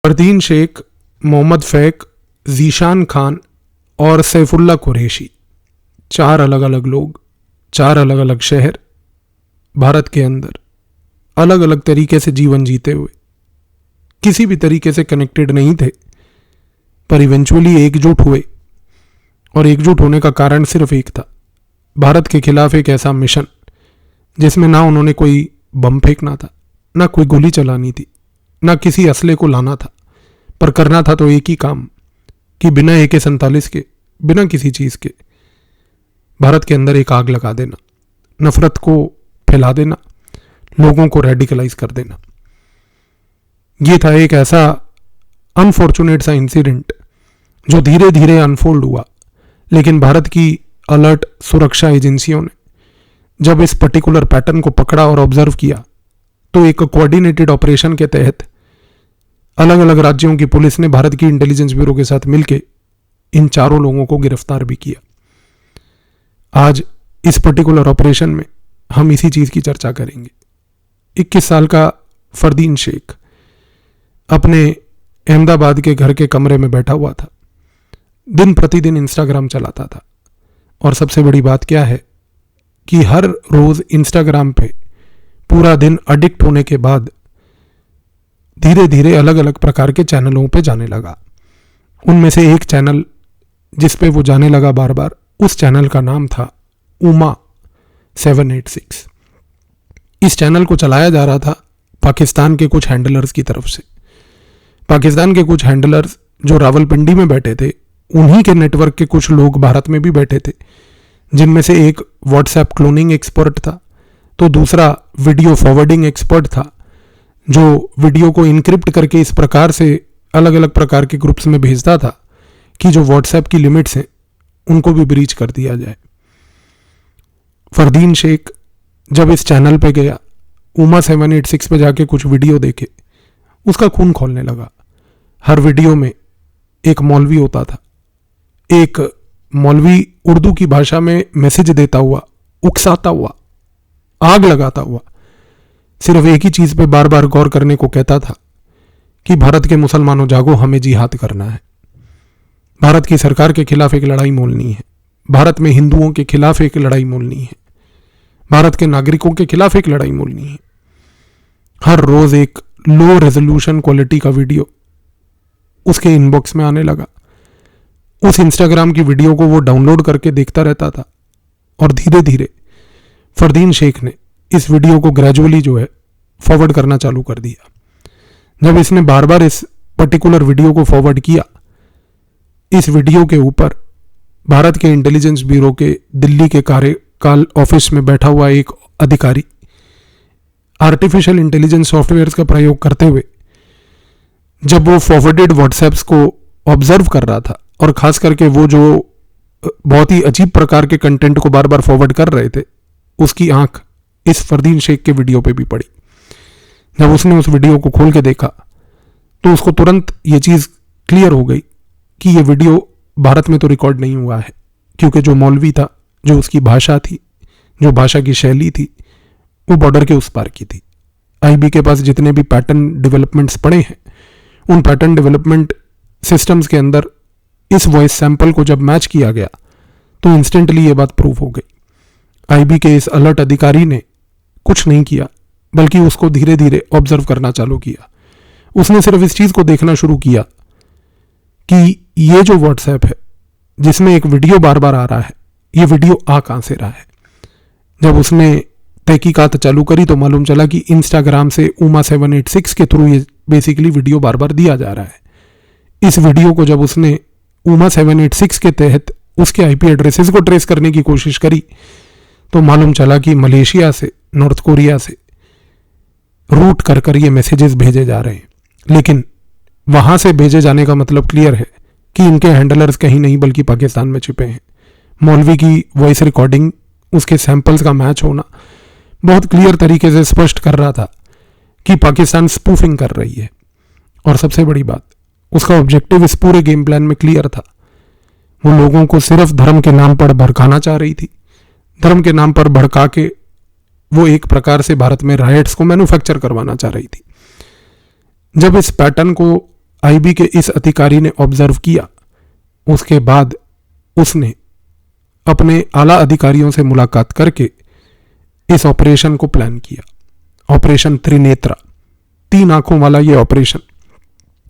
फरदीन शेख, मोहम्मद फैक, ज़ीशान खान और सैफुल्ला कुरैशी, 4 अलग अलग लोग, 4 अलग अलग शहर, भारत के अंदर अलग अलग तरीके से जीवन जीते हुए किसी भी तरीके से कनेक्टेड नहीं थे, पर इवेंचुअली एकजुट हुए। और एकजुट होने का कारण सिर्फ एक था, भारत के खिलाफ एक ऐसा मिशन जिसमें ना उन्होंने कोई बम फेंकना था, ना कोई गोली चलानी थी, ना किसी असले को लाना था, पर करना था तो एक ही काम कि बिना AK-47 के, बिना किसी चीज़ के भारत के अंदर एक आग लगा देना, नफरत को फैला देना, लोगों को रेडिकलाइज कर देना। ये था एक ऐसा अनफॉर्चुनेट सा इंसिडेंट जो धीरे धीरे अनफोल्ड हुआ, लेकिन भारत की अलर्ट सुरक्षा एजेंसियों ने जब इस पर्टिकुलर पैटर्न को पकड़ा और ऑब्जर्व किया तो एक कोऑर्डिनेटेड ऑपरेशन के तहत अलग अलग राज्यों की पुलिस ने भारत की इंटेलिजेंस ब्यूरो के साथ मिलकर इन 4 लोगों को गिरफ्तार भी किया। आज इस पर्टिकुलर ऑपरेशन में हम इसी चीज़ की चर्चा करेंगे। 21 साल का फरदीन शेख अपने अहमदाबाद के घर के कमरे में बैठा हुआ था, दिन प्रतिदिन इंस्टाग्राम चलाता था। और सबसे बड़ी बात क्या है कि हर रोज़ इंस्टाग्राम पे पूरा दिन एडिक्ट होने के बाद धीरे धीरे अलग अलग प्रकार के चैनलों पे जाने लगा। उनमें से एक चैनल जिस पे वो जाने लगा बार बार, उस चैनल का नाम था उमा 786। इस चैनल को चलाया जा रहा था पाकिस्तान के कुछ हैंडलर्स की तरफ से। पाकिस्तान के कुछ हैंडलर्स जो रावलपिंडी में बैठे थे, उन्हीं के नेटवर्क के कुछ लोग भारत में भी बैठे थे, जिनमें से एक व्हाट्सएप क्लोनिंग एक्सपर्ट था, तो दूसरा वीडियो फॉरवर्डिंग एक्सपर्ट था जो वीडियो को इनक्रिप्ट करके इस प्रकार से अलग अलग प्रकार के ग्रुप्स में भेजता था कि जो व्हाट्सएप की लिमिट्स हैं उनको भी ब्रीच कर दिया जाए। फरदीन शेख जब इस चैनल पे गया, उमा 786 पे जाके कुछ वीडियो देखे, उसका खून खौलने लगा। हर वीडियो में एक मौलवी होता था, एक मौलवी उर्दू की भाषा में मैसेज देता हुआ, उकसाता हुआ, आग लगाता हुआ सिर्फ एक ही चीज़ पे बार बार गौर करने को कहता था कि भारत के मुसलमानों जागो, हमें जिहाद करना है। भारत की सरकार के खिलाफ एक लड़ाई मोलनी है, भारत में हिंदुओं के खिलाफ एक लड़ाई मोलनी है, भारत के नागरिकों के खिलाफ एक लड़ाई मोलनी है। हर रोज एक लो रेजोल्यूशन क्वालिटी का वीडियो उसके इनबॉक्स में आने लगा। उस इंस्टाग्राम की वीडियो को वो डाउनलोड करके देखता रहता था और धीरे धीरे फरदीन शेख ने इस वीडियो को ग्रेजुअली जो है फॉरवर्ड करना चालू कर दिया। जब इसने बार बार इस पर्टिकुलर वीडियो को फॉरवर्ड किया, इस वीडियो के ऊपर भारत के इंटेलिजेंस ब्यूरो के दिल्ली के कार्यकाल ऑफिस में बैठा हुआ एक अधिकारी आर्टिफिशियल इंटेलिजेंस सॉफ्टवेयर का प्रयोग करते हुए जब वो फॉरवर्डेड व्हाट्सएप्स को ऑब्जर्व कर रहा था, और खास करके वो जो बहुत ही अजीब प्रकार के कंटेंट को बार बार फॉरवर्ड कर रहे थे, उसकी आंख इस फरदीन शेख के वीडियो पे भी पड़ी। जब उसने उस वीडियो को खोल के देखा तो उसको तुरंत ये चीज़ क्लियर हो गई कि ये वीडियो भारत में तो रिकॉर्ड नहीं हुआ है, क्योंकि जो मौलवी था, जो उसकी भाषा थी, जो भाषा की शैली थी, वो बॉर्डर के उस पार की थी। IB के पास जितने भी पैटर्न डेवलपमेंट्स पड़े हैं, उन पैटर्न डेवलपमेंट सिस्टम्स के अंदर इस वॉइस सैंपल को जब मैच किया गया तो इंस्टेंटली ये बात प्रूव हो गई। IB के इस अलर्ट अधिकारी ने कुछ नहीं किया, बल्कि उसको धीरे धीरे ऑब्जर्व करना चालू किया। उसने सिर्फ इस चीज़ को देखना शुरू किया कि ये जो व्हाट्सएप है जिसमें एक वीडियो बार बार आ रहा है, ये वीडियो आ कहाँ से रहा है। जब उसने तहकीकात चालू करी तो मालूम चला कि इंस्टाग्राम से उमा 786 के थ्रू ये बेसिकली वीडियो बार बार दिया जा रहा है। इस वीडियो को जब उसने उमा 786 के तहत उसके IP एड्रेसेस को ट्रेस करने की कोशिश करी तो मालूम चला कि मलेशिया से, नॉर्थ कोरिया से रूट कर कर ये मैसेजेस भेजे जा रहे हैं। लेकिन वहाँ से भेजे जाने का मतलब क्लियर है कि इनके हैंडलर्स कहीं नहीं बल्कि पाकिस्तान में छिपे हैं। मौलवी की वॉइस रिकॉर्डिंग, उसके सैंपल्स का मैच होना बहुत क्लियर तरीके से स्पष्ट कर रहा था कि पाकिस्तान स्पूफिंग कर रही है। और सबसे बड़ी बात, उसका ऑब्जेक्टिव इस पूरे गेम प्लान में क्लियर था। वो लोगों को सिर्फ धर्म के नाम पर भड़काना चाह रही थी। धर्म के नाम पर भड़का के वो एक प्रकार से भारत में राइट्स को मैन्युफैक्चर करवाना चाह रही थी। जब इस पैटर्न को आईबी के इस अधिकारी ने ऑब्जर्व किया, उसके बाद उसने अपने आला अधिकारियों से मुलाकात करके इस ऑपरेशन को प्लान किया। ऑपरेशन त्रिनेत्रा, 3 आंखों वाला ये ऑपरेशन,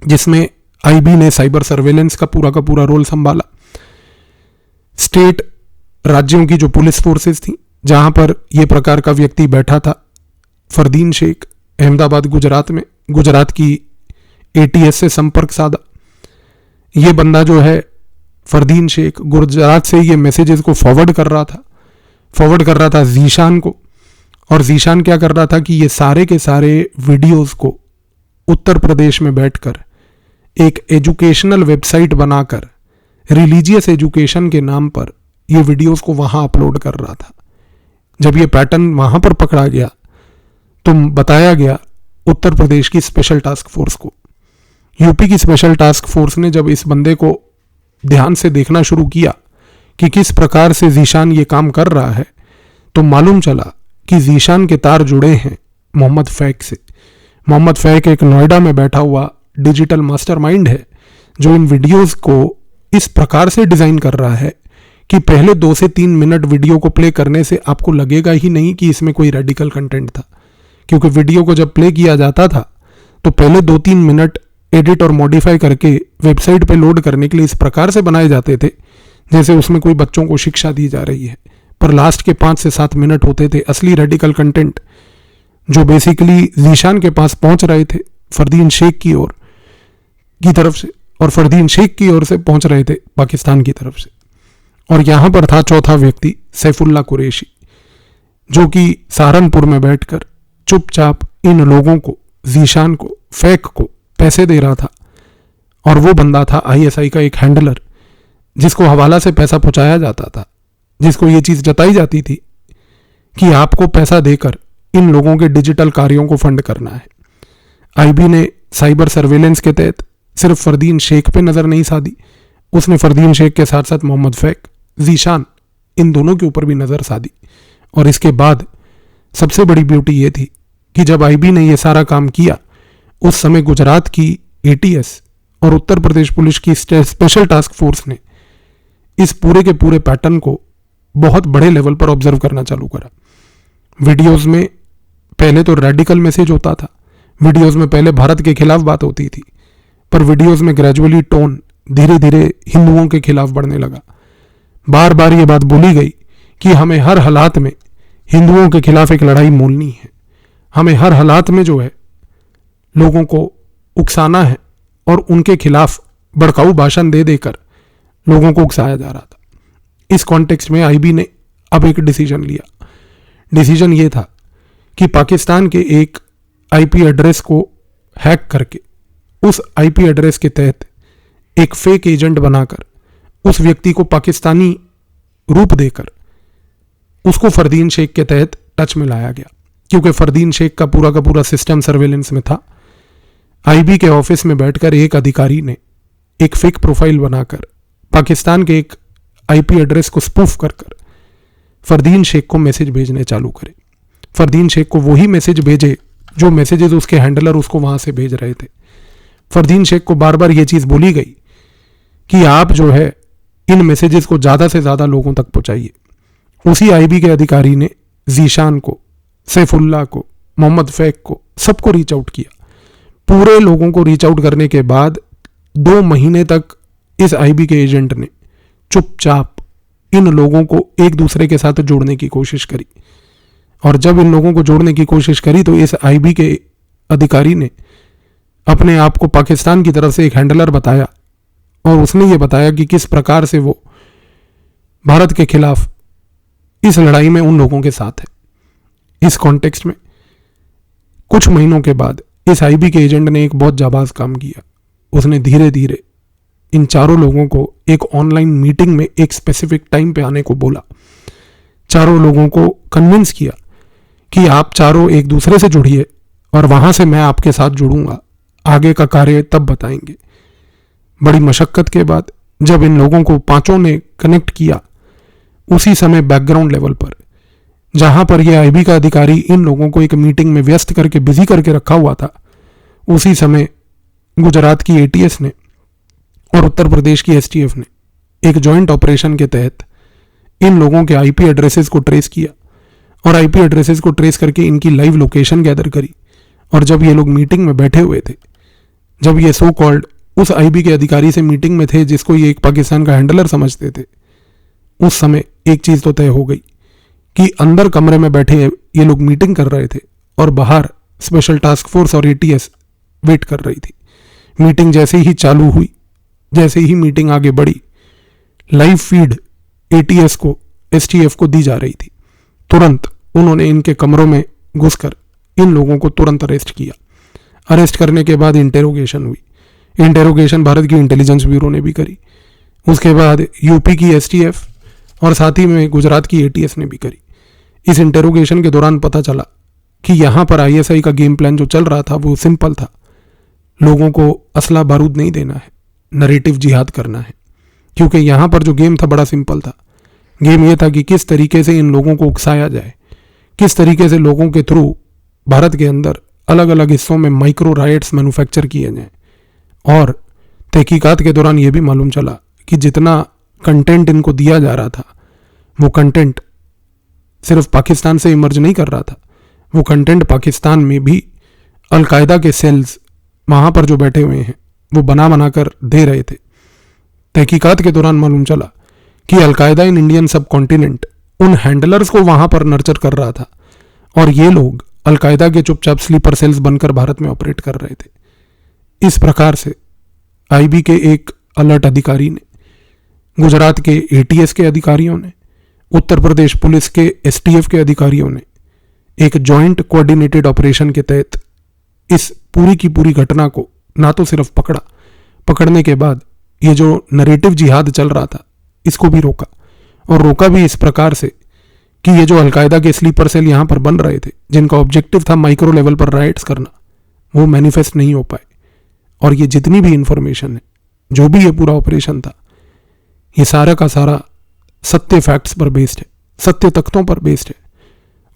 जिसमें आईबी ने साइबर सर्वेलेंस का पूरा रोल संभाला। स्टेट, राज्यों की जो पुलिस फोर्सेस थी, जहां पर यह प्रकार का व्यक्ति बैठा था, फरदीन शेख, अहमदाबाद गुजरात में, गुजरात की एटीएस से संपर्क साधा। ये बंदा जो है फरदीन शेख, गुजरात से ये मैसेजेस को फॉरवर्ड कर रहा था जीशान को। और जीशान क्या कर रहा था कि ये सारे के सारे वीडियोस को उत्तर प्रदेश में बैठकर एक एजुकेशनल वेबसाइट बनाकर रिलीजियस एजुकेशन के नाम पर ये वीडियोस को वहां अपलोड कर रहा था। जब ये पैटर्न वहां पर पकड़ा गया तो बताया गया उत्तर प्रदेश की स्पेशल टास्क फोर्स को। यूपी की स्पेशल टास्क फोर्स ने जब इस बंदे को ध्यान से देखना शुरू किया कि किस प्रकार से जीशान ये काम कर रहा है, तो मालूम चला कि जीशान के तार जुड़े हैं मोहम्मद फैक से। मोहम्मद फैक एक नोएडा में बैठा हुआ डिजिटल मास्टरमाइंड है, जो इन वीडियोस को इस प्रकार से डिजाइन कर रहा है कि पहले 2 से 3 मिनट वीडियो को प्ले करने से आपको लगेगा ही नहीं कि इसमें कोई रेडिकल कंटेंट था, क्योंकि वीडियो को जब प्ले किया जाता था तो पहले 2-3 मिनट एडिट और मॉडिफाई करके वेबसाइट पे लोड करने के लिए इस प्रकार से बनाए जाते थे जैसे उसमें कोई बच्चों को शिक्षा दी जा रही है। पर लास्ट के 5 से 7 मिनट होते थे असली रेडिकल कंटेंट, जो बेसिकली जीशान के पास पहुंच रहे थे फरदीन शेख की तरफ से, और फरदीन शेख की ओर से पहुंच रहे थे पाकिस्तान की तरफ से। और यहां पर था चौथा व्यक्ति सैफुल्ला कुरैशी, जो कि सहारनपुर में बैठकर चुपचाप इन लोगों को, जीशान को, फैक को पैसे दे रहा था। और वो बंदा था आईएसआई का एक हैंडलर, जिसको हवाला से पैसा पहुंचाया जाता था, जिसको ये चीज जताई जाती थी कि आपको पैसा देकर इन लोगों के डिजिटल कार्यों को फंड करना है। आईबी ने साइबर सर्वेलेंस के तहत सिर्फ फरदीन शेख पे नजर नहीं साधी, उसने फरदीन शेख के साथ साथ मोहम्मद फैक, जीशान, इन दोनों के ऊपर भी नजर साधी। और इसके बाद सबसे बड़ी ब्यूटी ये थी कि जब आईबी ने यह सारा काम किया, उस समय गुजरात की एटीएस और उत्तर प्रदेश पुलिस की स्पेशल टास्क फोर्स ने इस पूरे के पूरे पैटर्न को बहुत बड़े लेवल पर ऑब्जर्व करना चालू करा। वीडियोस में पहले तो रेडिकल मैसेज होता था, वीडियोस में पहले भारत के खिलाफ बात होती थी, पर वीडियोस में ग्रेजुअली टोन धीरे धीरे हिंदुओं के खिलाफ बढ़ने लगा। बार बार ये बात बोली गई कि हमें हर हालात में हिंदुओं के खिलाफ एक लड़ाई मोलनी है, हमें हर हालात में जो है लोगों को उकसाना है, और उनके खिलाफ भड़काऊ भाषण दे देकर लोगों को उकसाया जा रहा था। इस कॉन्टेक्स्ट में आईबी ने अब एक डिसीजन लिया। डिसीजन ये था कि पाकिस्तान के एक आईपी एड्रेस को हैक करके उस आईपी एड्रेस के तहत एक फेक एजेंट बनाकर उस व्यक्ति को पाकिस्तानी रूप देकर उसको फरदीन शेख के तहत टच में लाया गया, क्योंकि फरदीन शेख का पूरा सिस्टम सर्वेलेंस में था। आईबी के ऑफिस में बैठकर एक अधिकारी ने एक फेक प्रोफाइल बनाकर पाकिस्तान के एक आईपी एड्रेस को स्पूफ कर फरदीन शेख को मैसेज भेजने चालू करे। फरदीन शेख को वही मैसेज भेजे जो मैसेजेस उसके हैंडलर उसको वहां से भेज रहे थे। फरदीन शेख को बार बार ये चीज बोली गई कि आप जो है इन मैसेजेस को ज्यादा से ज्यादा लोगों तक पहुंचाइए। उसी आईबी के अधिकारी ने जीशान को, सैफुल्ला को, मोहम्मद फैक को, सबको रीच आउट किया। पूरे लोगों को रीच आउट करने के बाद 2 महीने तक इस आईबी के एजेंट ने चुपचाप इन लोगों को एक दूसरे के साथ जोड़ने की कोशिश करी। और जब इन लोगों को जोड़ने की कोशिश करी तो इस आईबी के अधिकारी ने अपने आप को पाकिस्तान की तरफ से एक हैंडलर बताया, और उसने ये बताया कि किस प्रकार से वो भारत के खिलाफ इस लड़ाई में उन लोगों के साथ है। इस कॉन्टेक्स्ट में कुछ महीनों के बाद इस आईबी के एजेंट ने एक बहुत जाबाज काम किया। उसने धीरे धीरे इन चारों लोगों को एक ऑनलाइन मीटिंग में एक स्पेसिफिक टाइम पे आने को बोला। चारों लोगों को कन्विंस किया कि आप चारों एक दूसरे से जुड़िए और वहां से मैं आपके साथ जुड़ूंगा, आगे का कार्य तब बताएंगे। बड़ी मशक्कत के बाद जब इन लोगों को 5 ने कनेक्ट किया, उसी समय बैकग्राउंड लेवल पर जहां पर यह आईबी का अधिकारी इन लोगों को एक मीटिंग में व्यस्त करके बिजी करके रखा हुआ था, उसी समय गुजरात की एटीएस ने और उत्तर प्रदेश की एसटीएफ ने एक जॉइंट ऑपरेशन के तहत इन लोगों के आईपी एड्रेसेस को ट्रेस किया और आईपी एड्रेसेस को ट्रेस करके इनकी लाइव लोकेशन गैदर करी। और जब ये लोग मीटिंग में बैठे हुए थे, जब ये सो कॉल्ड उस आईबी के अधिकारी से मीटिंग में थे जिसको ये एक पाकिस्तान का हैंडलर समझते थे, उस समय एक चीज़ तो तय हो गई कि अंदर कमरे में बैठे ये लोग मीटिंग कर रहे थे और बाहर स्पेशल टास्क फोर्स और एटीएस वेट कर रही थी। मीटिंग जैसे ही चालू हुई, जैसे ही मीटिंग आगे बढ़ी, लाइव फीड एटीएस को एसटीएफ को दी जा रही थी। तुरंत उन्होंने इनके कमरों में घुसकर इन लोगों को तुरंत अरेस्ट किया। अरेस्ट करने के बाद इंटेरोगेशन हुई। इंटेरोगेशन भारत की इंटेलिजेंस ब्यूरो ने भी करी। उसके बाद यूपी की एसटीएफ और साथ ही में गुजरात की एटीएस ने भी करी। इस इंटेरोगेशन के दौरान पता चला कि यहाँ पर आईएसआई का गेम प्लान जो चल रहा था वो सिंपल था। लोगों को असला बारूद नहीं देना है, नरेटिव जिहाद करना है। क्योंकि यहाँ पर जो गेम था बड़ा सिंपल था। गेम ये था कि किस तरीके से इन लोगों को उकसाया जाए, किस तरीके से लोगों के थ्रू भारत के अंदर अलग अलग हिस्सों में माइक्रो राइट्स मैन्युफैक्चर किए जाएं। और तहकीकात के दौरान ये भी मालूम चला कि जितना कंटेंट इनको दिया जा रहा था, वो कंटेंट सिर्फ पाकिस्तान से इमर्ज नहीं कर रहा था, वो कंटेंट पाकिस्तान में भी अलकायदा के सेल्स वहाँ पर जो बैठे हुए हैं वो बना बना कर दे रहे थे। तहकीकात के दौरान मालूम चला कि अलकायदा इन इंडियन सब कॉन्टिनेंट उन हैंडलर्स को वहाँ पर नर्चर कर रहा था और ये लोग अलकायदा के चुपचाप स्लीपर सेल्स बनकर भारत में ऑपरेट कर रहे थे। इस प्रकार से आईबी के एक अलर्ट अधिकारी ने, गुजरात के एटीएस के अधिकारियों ने, उत्तर प्रदेश पुलिस के एसटीएफ के अधिकारियों ने एक जॉइंट कोऑर्डिनेटेड ऑपरेशन के तहत इस पूरी की पूरी घटना को ना तो सिर्फ पकड़ा, पकड़ने के बाद ये जो नरेटिव जिहाद चल रहा था इसको भी रोका। और रोका भी इस प्रकार से कि ये जो अलकायदा के स्लीपर सेल यहाँ पर बन रहे थे, जिनका ऑब्जेक्टिव था माइक्रो लेवल पर राइट्स करना, वो मैनिफेस्ट नहीं हो पाए। और ये जितनी भी इंफॉर्मेशन है, जो भी ये पूरा ऑपरेशन था, ये सारा का सारा सत्य फैक्ट्स पर बेस्ड है, सत्य तथ्यों पर बेस्ड है।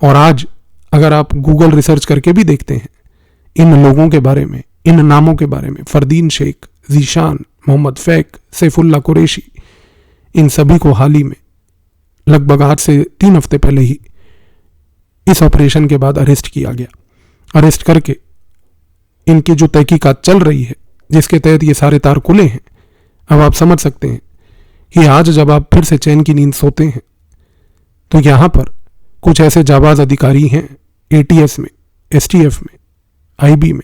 और आज अगर आप गूगल रिसर्च करके भी देखते हैं इन लोगों के बारे में, इन नामों के बारे में, फरदीन शेख, जीशान, मोहम्मद फैक, सैफुल्ला कुरैशी, इन सभी को हाल ही में लगभग आज से 3 हफ्ते पहले ही इस ऑपरेशन के बाद अरेस्ट किया गया। अरेस्ट करके इनकी जो तहकीकात चल रही है, जिसके तहत ये सारे तार खुले हैं, अब आप समझ सकते हैं कि आज जब आप फिर से चैन की नींद सोते हैं तो यहाँ पर कुछ ऐसे जाबाज अधिकारी हैं एटीएस में, एसटीएफ में, आईबी में,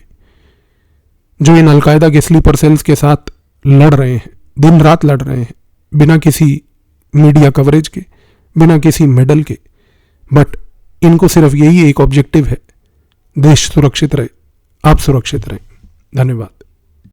जो इन अलकायदा के स्लीपर सेल्स के साथ लड़ रहे हैं, दिन रात लड़ रहे हैं, बिना किसी मीडिया कवरेज के, बिना किसी मेडल के। बट इनको सिर्फ यही एक ऑब्जेक्टिव है, देश सुरक्षित रहे, आप सुरक्षित रहें। धन्यवाद।